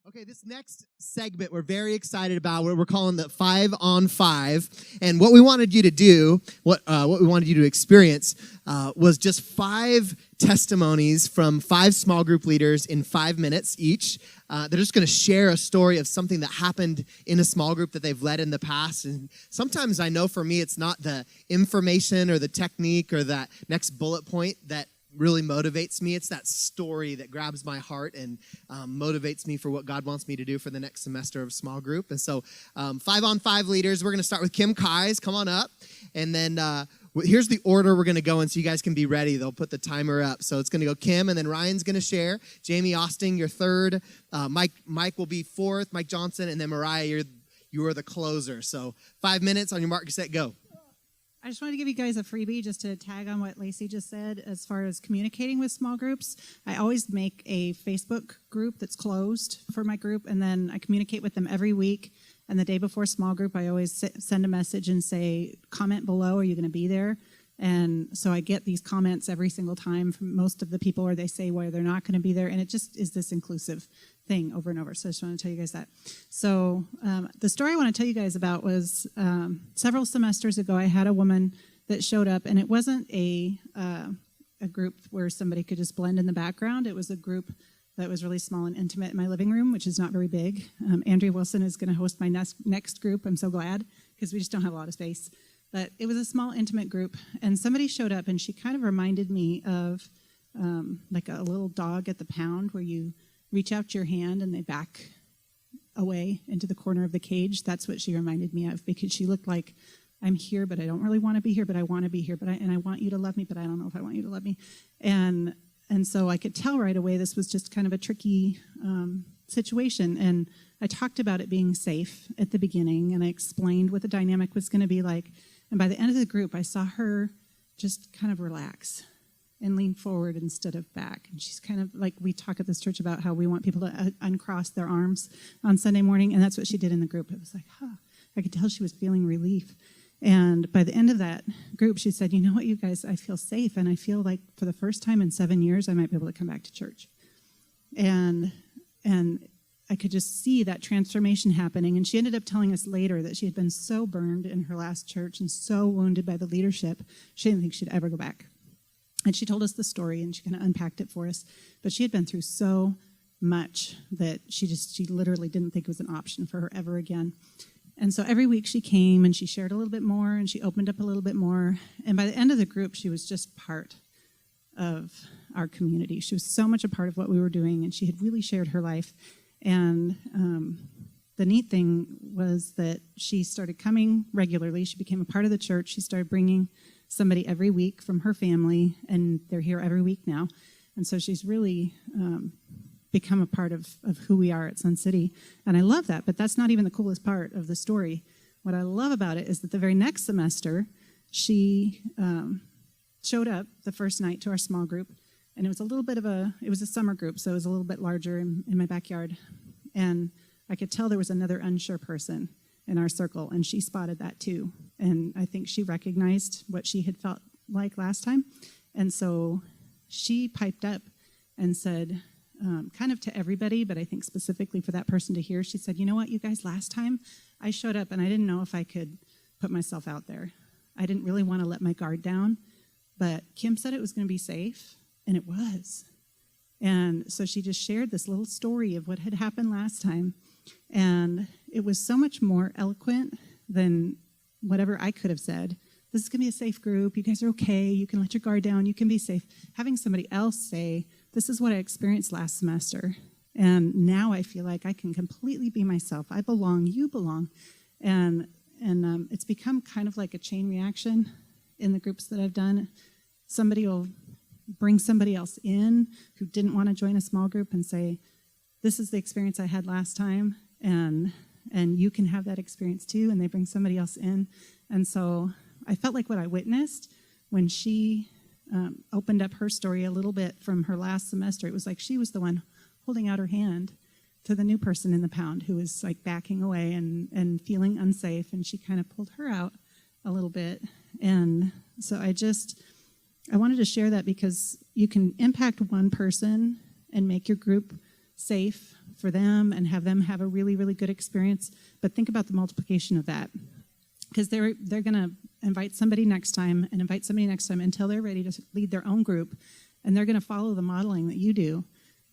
Okay, this next segment we're very excited about. What we're calling the 5 on 5, and what we wanted you to do, what we wanted you to experience, was just 5 testimonies from 5 small group leaders in 5 minutes each. They're just going to share a story of something that happened in a small group that they've led in the past. And sometimes I know for me, it's not the information or the technique or that next bullet point that really motivates me. It's that story that grabs my heart and motivates me for what God wants me to do for the next semester of small group. And so 5 on 5 leaders, we're going to start with Kim Kais. Come on up. And then here's the order we're going to go in so you guys can be ready. They'll put the timer up. So it's going to go Kim, and then Ryan's going to share. Jamie Austin, you're third. Mike will be fourth. Mike Johnson. And then Mariah, you are the closer. So 5 minutes on your mark, set, go. I just wanted to give you guys a freebie just to tag on what Lacey just said as far as communicating with small groups. I always make a Facebook group that's closed for my group, and then I communicate with them every week. And the day before small group, I always send a message and say, comment below, are you going to be there? And so I get these comments every single time from most of the people, or they say why they're not going to be there. And it just is this inclusive thing over and over. So I just want to tell you guys that. So the story I want to tell you guys about was several semesters ago, I had a woman that showed up, and it wasn't a group where somebody could just blend in the background. It was a group that was really small and intimate in my living room, which is not very big. Andrea Wilson is going to host my next group. I'm so glad, because we just don't have a lot of space. But it was a small, intimate group, and somebody showed up, and she kind of reminded me of like a little dog at the pound where you reach out your hand and they back away into the corner of the cage. That's what she reminded me of, because she looked like, I'm here, but I don't really want to be here, but I want to be here, and I want you to love me, but I don't know if I want you to love me. And so I could tell right away this was just kind of a tricky situation, and I talked about it being safe at the beginning, and I explained what the dynamic was going to be like. And by the end of the group, I saw her just kind of relax and lean forward instead of back. And she's kind of like, we talk at this church about how we want people to uncross their arms on Sunday morning, and that's what she did in the group. It was like, I could tell she was feeling relief. And by the end of that group, she said, you know what, you guys, I feel safe, and I feel like for the first time in 7 years, I might be able to come back to church. And I could just see that transformation happening. And she ended up telling us later that she had been so burned in her last church and so wounded by the leadership, she didn't think she'd ever go back. And she told us the story, and she kind of unpacked it for us. But she had been through so much that she literally didn't think it was an option for her ever again. And so every week she came, and she shared a little bit more, and she opened up a little bit more. And by the end of the group, she was just part of our community. She was so much a part of what we were doing, and she had really shared her life. And the neat thing was that she started coming regularly. She became a part of the church. She started bringing somebody every week from her family, and they're here every week now. And so she's really become a part of who we are at Sun City. And I love that, but that's not even the coolest part of the story. What I love about it is that the very next semester, she showed up the first night to our small group. And it was it was a summer group, so it was a little bit larger in my backyard. And I could tell there was another unsure person in our circle, and she spotted that too. And I think she recognized what she had felt like last time. And so she piped up and said, kind of to everybody, but I think specifically for that person to hear, she said, you know what, you guys, last time I showed up, and I didn't know if I could put myself out there. I didn't really want to let my guard down, but Kim said it was going to be safe. And it was. And so she just shared this little story of what had happened last time. And it was so much more eloquent than whatever I could have said. This is going to be a safe group. You guys are okay. You can let your guard down. You can be safe. Having somebody else say, this is what I experienced last semester. And now I feel like I can completely be myself. I belong. You belong. And it's become kind of like a chain reaction in the groups that I've done. Somebody will bring somebody else in who didn't want to join a small group and say, this is the experience I had last time, and you can have that experience too, and they bring somebody else in. And so I felt like what I witnessed when she opened up her story a little bit from her last semester, it was like she was the one holding out her hand to the new person in the pound who was like backing away and feeling unsafe, and she kind of pulled her out a little bit. And so I wanted to share that because you can impact one person and make your group safe for them and have them have a really, really good experience. But think about the multiplication of that, because they're going to invite somebody next time and invite somebody next time until they're ready to lead their own group, and they're going to follow the modeling that you do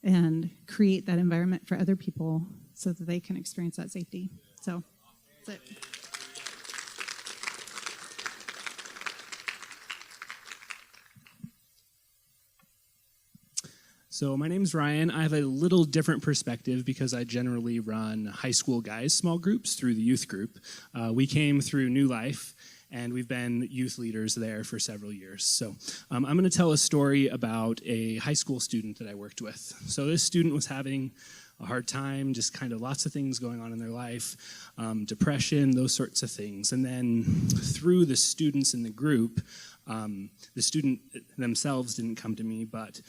and create that environment for other people so that they can experience that safety. So that's it. So my name's Ryan. I have a little different perspective because I generally run high school guys small groups through the youth group. We came through New Life, and we've been youth leaders there for several years. So I'm going to tell a story about a high school student that I worked with. So this student was having a hard time, just kind of lots of things going on in their life, depression, those sorts of things. And then through the students in the group, the student themselves didn't come to me, but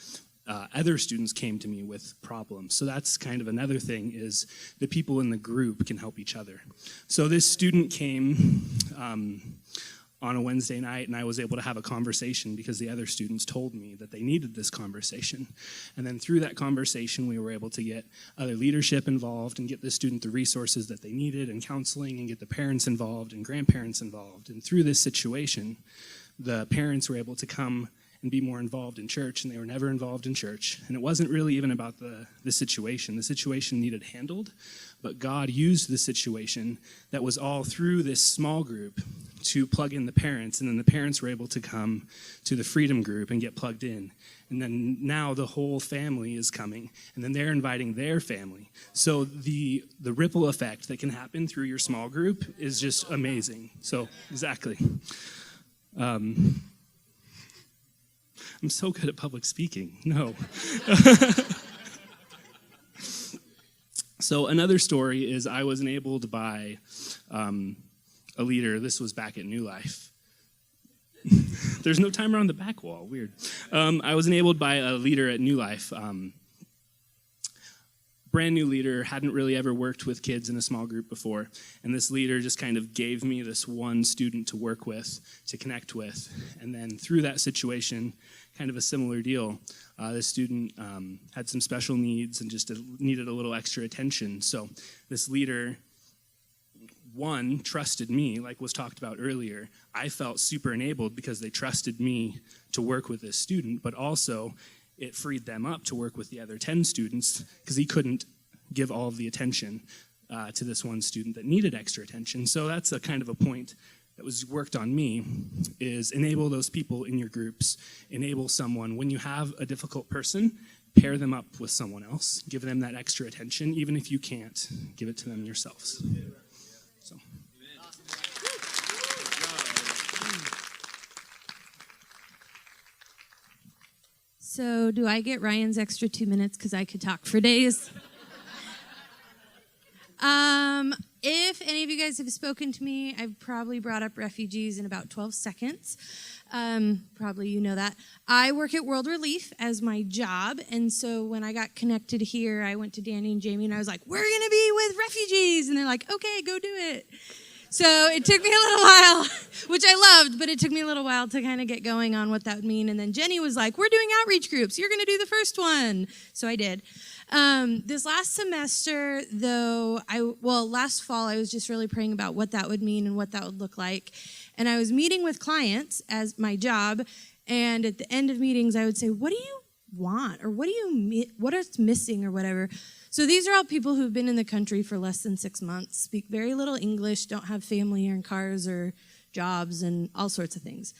other students came to me with problems. So that's kind of another thing, is the people in the group can help each other. So this student came on a Wednesday night, and I was able to have a conversation because the other students told me that they needed this conversation. And then through that conversation, we were able to get other leadership involved and get the student the resources that they needed and counseling, and get the parents involved and grandparents involved. And through this situation, the parents were able to come and be more involved in church, and they were never involved in church. And it wasn't really even about the situation. The situation needed handled, but God used the situation that was all through this small group to plug in the parents, and then the parents were able to come to the Freedom Group and get plugged in. And then now the whole family is coming, and then they're inviting their family. So the ripple effect that can happen through your small group is just amazing. So, exactly. I'm so good at public speaking. No. So another story is I was enabled by a leader. This was back at New Life. There's no timer on the back wall. Weird. I was enabled by a leader at New Life. Brand new leader, hadn't really ever worked with kids in a small group before. And this leader just kind of gave me this one student to work with, to connect with. And then through that situation, kind of a similar deal. This student had some special needs and just needed a little extra attention. So this leader, one, trusted me, like was talked about earlier. I felt super enabled because they trusted me to work with this student, but also it freed them up to work with the other 10 students because he couldn't give all of the attention to this one student that needed extra attention. So that's a kind of a point that was worked on me, is enable those people in your groups. Enable someone. When you have a difficult person, pair them up with someone else. Give them that extra attention. Even if you can't, give it to them yourselves. So. So do I get Ryan's extra 2 minutes because I could talk for days? If any of you guys have spoken to me, I've probably brought up refugees in about 12 seconds. Probably you know that. I work at World Relief as my job, and so when I got connected here, I went to Danny and Jamie, and I was like, we're going to be with refugees. And they're like, okay, go do it. So it took me a little while, which I loved, but it took me a little while to kind of get going on what that would mean. And then Jenny was like, we're doing outreach groups. You're going to do the first one. So I did. This last semester, though, last fall, I was just really praying about what that would mean and what that would look like. And I was meeting with clients as my job, and at the end of meetings, I would say, what do you want? Or what is missing or whatever? So these are all people who've been in the country for less than 6 months, speak very little English, don't have family or cars or jobs and all sorts of things.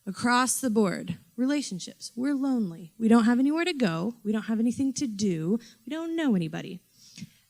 Across the board, relationships. We're lonely. We don't have anywhere to go. We don't have anything to do. We don't know anybody.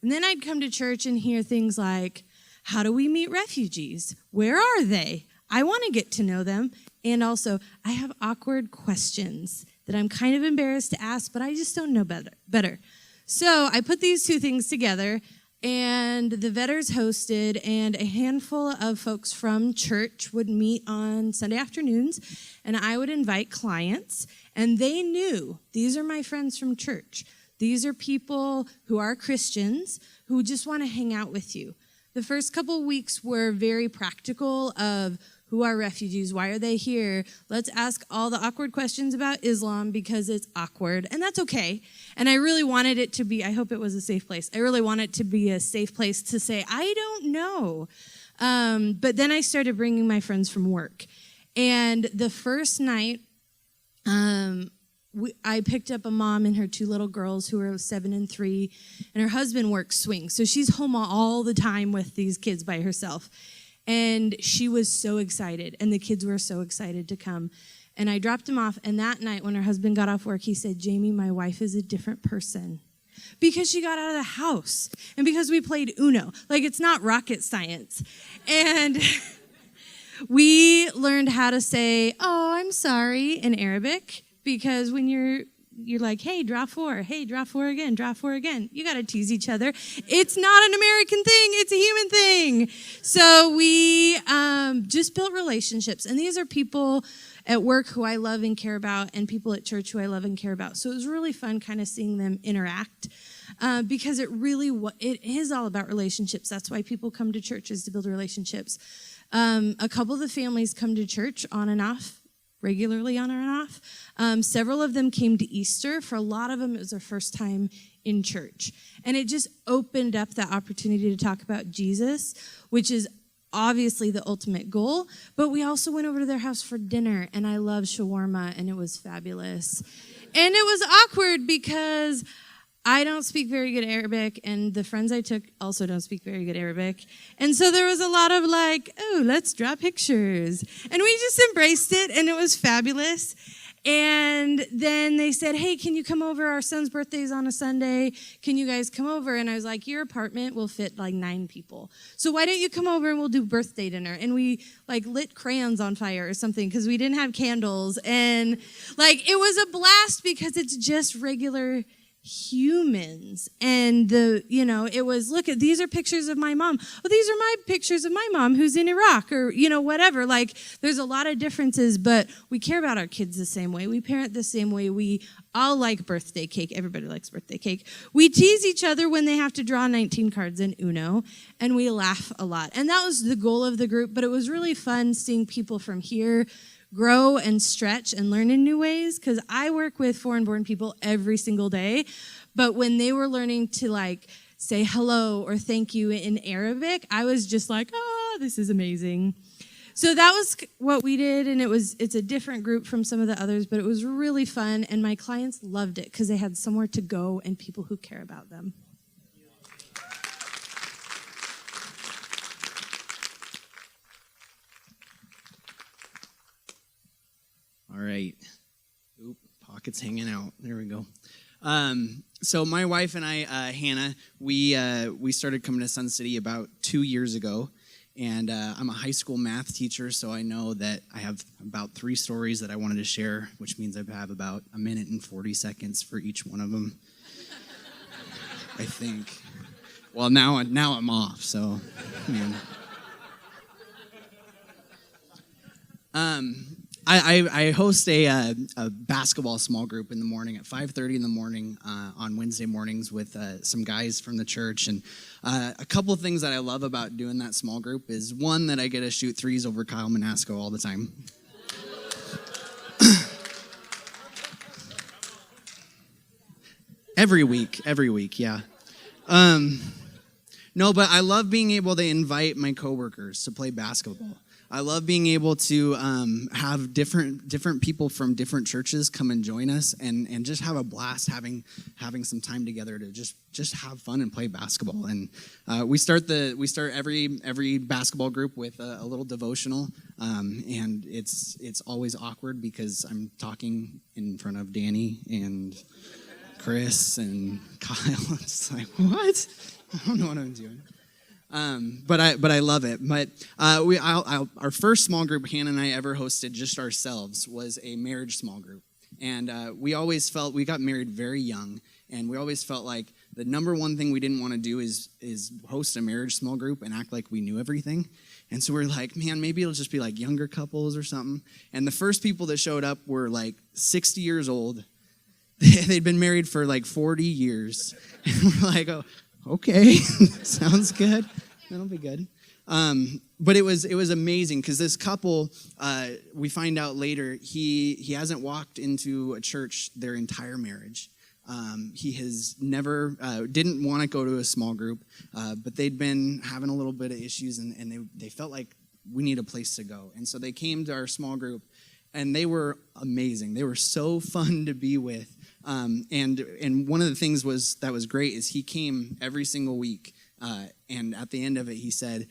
And then I'd come to church and hear things like, how do we meet refugees? Where are they? I want to get to know them. And also, I have awkward questions that I'm kind of embarrassed to ask, but I just don't know better. So I put these two things together, and the Vetters hosted, and a handful of folks from church would meet on Sunday afternoons, and I would invite clients, and they knew, these are my friends from church. These are people who are Christians who just want to hang out with you. The first couple weeks were very practical of who are refugees, why are they here? Let's ask all the awkward questions about Islam because it's awkward, and that's okay. And I really wanted it to be, I hope it was a safe place. I really want it to be a safe place to say, I don't know. But then I started bringing my friends from work. And the first night, I picked up a mom and her 2 little girls who are 7 and 3, and her husband works swing. So she's home all the time with these kids by herself. And she was so excited, and the kids were so excited to come. And I dropped them off, and that night when her husband got off work, he said, Jamie, my wife is a different person. Because she got out of the house, and because we played Uno. Like, it's not rocket science. And we learned how to say, oh, I'm sorry, in Arabic, because when you're like, hey, draw 4, hey, draw 4 again, draw 4 again. You got to tease each other. It's not an American thing. It's a human thing. So we just built relationships. And these are people at work who I love and care about, and people at church who I love and care about. So it was really fun kind of seeing them interact because it is all about relationships. That's why people come to church, is to build relationships. A couple of the families come to church on and off, regularly on and off. Several of them came to Easter. For a lot of them, it was their first time in church. And it just opened up that opportunity to talk about Jesus, which is obviously the ultimate goal. But we also went over to their house for dinner, and I love shawarma, and it was fabulous. And it was awkward because I don't speak very good Arabic, and the friends I took also don't speak very good Arabic. And so there was a lot of like, oh, let's draw pictures. And we just embraced it, and it was fabulous. And then they said, hey, can you come over? Our son's birthday is on a Sunday. Can you guys come over? And I was like, your apartment will fit like 9 people. So why don't you come over and we'll do birthday dinner? And we like lit crayons on fire or something because we didn't have candles. And like, it was a blast because it's just regular humans. And it was, look, these are pictures of my mom. Oh, these are my pictures of my mom who's in Iraq, or whatever. Like, there's a lot of differences, but we care about our kids the same way. We parent the same way. We all like birthday cake. Everybody likes birthday cake. We tease each other when they have to draw 19 cards in Uno, and we laugh a lot. And that was the goal of the group, but it was really fun seeing people from here grow and stretch and learn in new ways, because I work with foreign-born people every single day, but when they were learning to like say hello or thank you in Arabic, I was just like, oh, this is amazing. So that was what we did, and it's a different group from some of the others, but it was really fun, and my clients loved it because they had somewhere to go and people who care about them. All right. Oop, pocket's hanging out. There we go. So my wife and I, Hannah, we started coming to Sun City about 2 years ago, and I'm a high school math teacher, so I know that I have about 3 stories that I wanted to share, which means I have about 1 minute and 40 seconds for each one of them. I think. Well, now I'm off, so. I host a basketball small group in the morning at 5:30 in the morning on Wednesday mornings with some guys from the church. And a couple of things that I love about doing that small group is, one, that I get to shoot threes over Kyle Manasco all the time. Every week, yeah. No, but I love being able to invite my coworkers to play basketball. I love being able to have different people from different churches come and join us and just have a blast having some time together to just have fun and play basketball. And we start every basketball group with a little devotional, and it's always awkward because I'm talking in front of Danny and Chris and Kyle. It's like, what? I don't know what I'm doing. But I love it. But our first small group Hannah and I ever hosted just ourselves was a marriage small group. And we always felt, we got married very young, and we always felt like the number one thing we didn't want to do is host a marriage small group and act like we knew everything. And so we're like, man, maybe it'll just be like younger couples or something. And the first people that showed up were like 60 years old. They'd been married for like 40 years. And we're like, oh, okay, sounds good. That'll be good. But it was amazing because this couple, we find out later, he hasn't walked into a church their entire marriage. He has never, didn't want to go to a small group, but they'd been having a little bit of issues, and they felt like we need a place to go. And so they came to our small group, and they were amazing. They were so fun to be with. And one of the things that was great is he came every single week. And at the end of it, he said,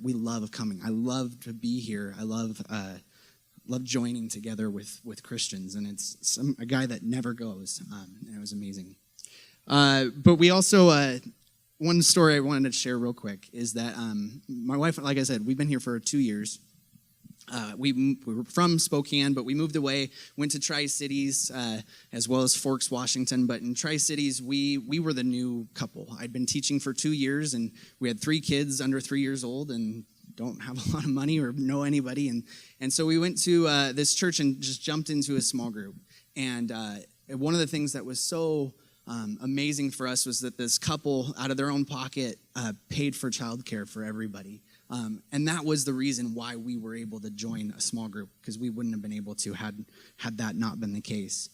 we love coming. I love to be here. I love joining together with Christians. And it's a guy that never goes. And it was amazing. But we also, one story I wanted to share real quick is that my wife, like I said, we've been here for 2 years. We were from Spokane, but we moved away, went to Tri-Cities, as well as Forks, Washington. But in Tri-Cities, we were the new couple. I'd been teaching for 2 years, and we had 3 kids under 3 years old and don't have a lot of money or know anybody. And so we went to this church and just jumped into a small group. And one of the things that was so amazing for us was that this couple, out of their own pocket, paid for childcare for everybody. And that was the reason why we were able to join a small group, because we wouldn't have been able to had that not been the case.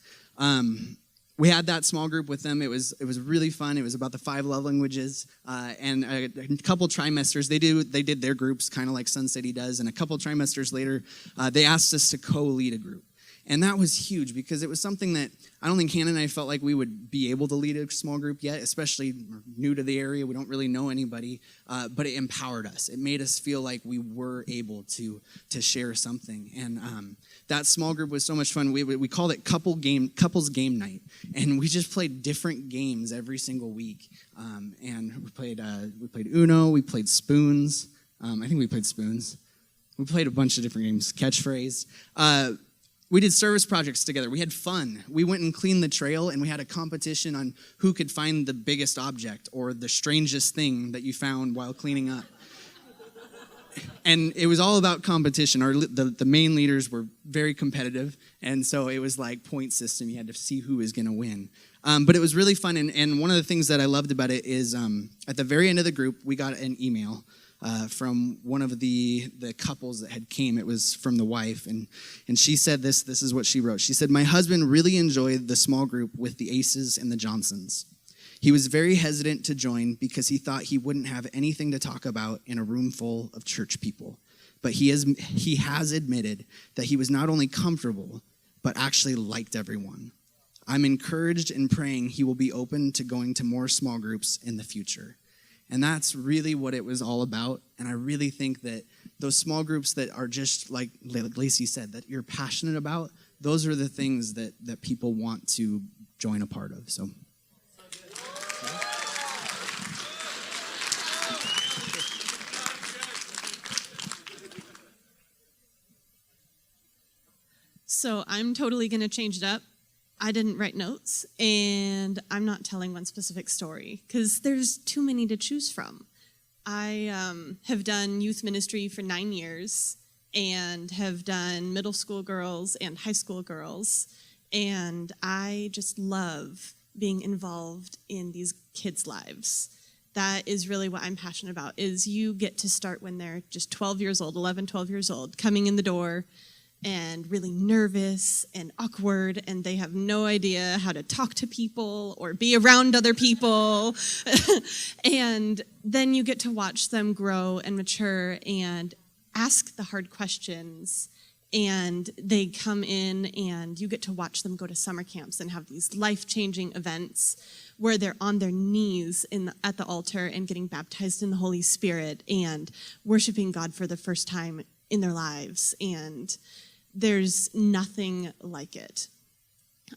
We had that small group with them. It was really fun. It was about the 5 love languages, and a couple trimesters they did their groups kind of like Sun City does, and a couple trimesters later, they asked us to co-lead a group. And that was huge because it was something that I don't think Hannah and I felt like we would be able to lead a small group yet, especially new to the area. We don't really know anybody, but it empowered us. It made us feel like we were able to share something. And that small group was so much fun. We called it couples game night, and we just played different games every single week. And we played Uno. We played Spoons. I think we played Spoons. We played a bunch of different games. Catchphrase. We did service projects together. We had fun. We went and cleaned the trail, and we had a competition on who could find the biggest object or the strangest thing that you found while cleaning up. And it was all about competition. The main leaders were very competitive, and so it was like point system. You had to see who was going to win. But it was really fun, and one of the things that I loved about it is at the very end of the group, we got an email from one of the couples that had came. It was from the wife, and she said this is what she wrote. She said, "My husband really enjoyed the small group with the Aces and the Johnsons. He was very hesitant to join because he thought he wouldn't have anything to talk about in a room full of church people. But he has admitted that he was not only comfortable, but actually liked everyone. I'm encouraged and praying he will be open to going to more small groups in the future." And that's really what it was all about. And I really think that those small groups that are just like Lacey said, that you're passionate about, those are the things that people want to join a part of. So. So I'm totally going to change it up. I didn't write notes, and I'm not telling one specific story because there's too many to choose from. I have done youth ministry for 9 years and have done middle school girls and high school girls, and I just love being involved in these kids' lives. That is really what I'm passionate about, is you get to start when they're just 12 years old, 11, 12 years old, coming in the door, and really nervous and awkward, and they have no idea how to talk to people or be around other people. And then you get to watch them grow and mature and ask the hard questions, and they come in and you get to watch them go to summer camps and have these life-changing events where they're on their knees at the altar and getting baptized in the Holy Spirit and worshiping God for the first time in their lives. And there's nothing like it.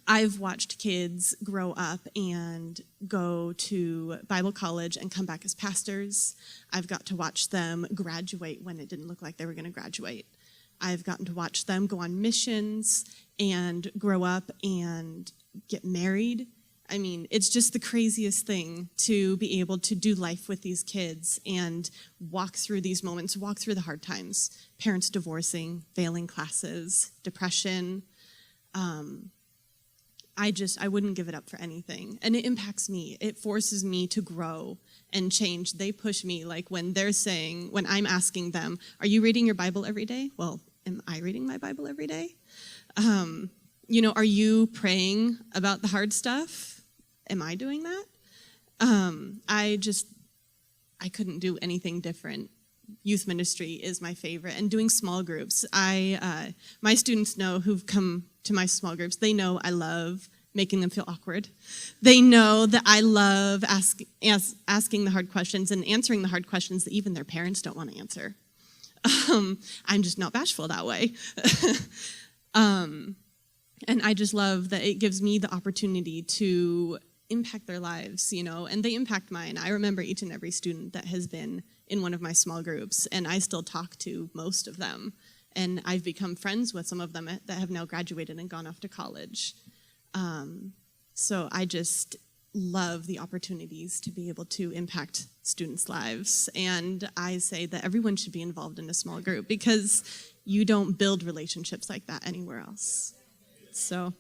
I've watched kids grow up and go to Bible college and come back as pastors. I've got to watch them graduate when it didn't look like they were going to graduate. I've gotten to watch them go on missions and grow up and get married. I mean, it's just the craziest thing to be able to do life with these kids and walk through these moments, walk through the hard times. Parents divorcing, failing classes, depression. I wouldn't give it up for anything. And it impacts me. It forces me to grow and change. They push me, like when I'm asking them, are you reading your Bible every day? Well, am I reading my Bible every day? Are you praying about the hard stuff? Am I doing that? I couldn't do anything different. Youth ministry is my favorite, and doing small groups. My students know who've come to my small groups. They know I love making them feel awkward. They know that I love asking the hard questions and answering the hard questions that even their parents don't want to answer. I'm just not bashful that way. And I just love that it gives me the opportunity to impact their lives, and they impact mine. I remember each and every student that has been in one of my small groups, and I still talk to most of them. And I've become friends with some of them that have now graduated and gone off to college. So I just love the opportunities to be able to impact students' lives. And I say that everyone should be involved in a small group because you don't build relationships like that anywhere else. So...